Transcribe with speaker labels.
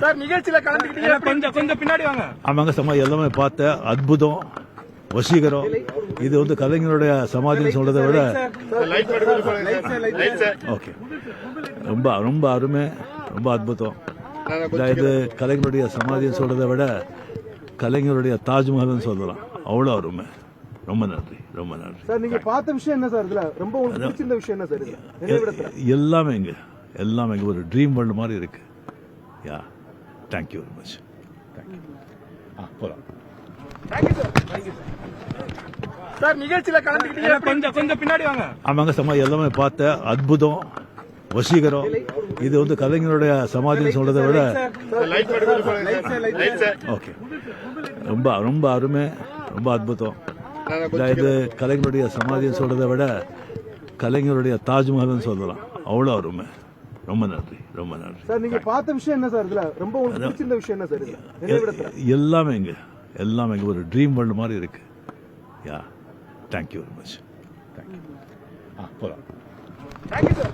Speaker 1: Sir நிகழ்ச்சியில கலந்துக்கிட்டீங்க, கொஞ்சம் பின்னாடி வாங்க.
Speaker 2: ஆமாங்க, எல்லாமே பார்த்த அற்புதம், வசீகரம். இது வந்து கலைஞருடைய சமாதின்னு சொல்றதை விட ஓகே, ரொம்ப ரொம்ப அருமை, ரொம்ப அற்புதம். இது கலைஞருடைய சமாதின்னு சொல்றதை விட கலைஞருடைய தாஜ்மஹல்னு சொல்லலாம். அவ்வளோ அருமை. ரொம்ப நன்றி, ரொம்ப நன்றி
Speaker 1: சார். நீங்க பார்த்த விஷயம் என்ன சார்? இதுல ரொம்ப உங்களுக்கு பிடிச்சிருந்த விஷயம் என்ன சார்?
Speaker 2: எல்லாமே இங்க ஒரு ட்ரீம் வேர்ல்டு மாதிரி இருக்கு. யா, தேங்க்யூ வெரி மச். போலாம்.
Speaker 1: சார் நிகழ்ச்சியில கலந்துக்கிட்டீங்க, கொஞ்சம் பின்னாடி வாங்க.
Speaker 2: ஆமாங்க, எல்லாமே பார்த்த அற்புதம், வசீகரம். இது வந்து கலைஞருடைய சமாதின்னு சொல்றதை விட ஓகே, ரொம்ப ரொம்ப அருமை, ரொம்ப அற்புதம். இது கலைஞருடைய சமாதின்னு சொல்றதை விட கலைஞருடைய தாஜ்மஹல்னு சொல்லலாம். அவ்வளோ அருமை. ரொம்ப நன்றி, ரொம்ப நன்றி
Speaker 1: சார். நீங்க பார்த்த விஷயம் என்ன சார்? இதுல ரொம்ப உங்களுக்கு பிடிச்சிருந்த விஷயம் என்ன சார்?
Speaker 2: எல்லாமே இங்க ஒரு ட்ரீம் வேர்ல்டு மாதிரி இருக்கு. யா, தேங்க்யூ வெரி மச். போலாம்.
Speaker 1: Thank you sir.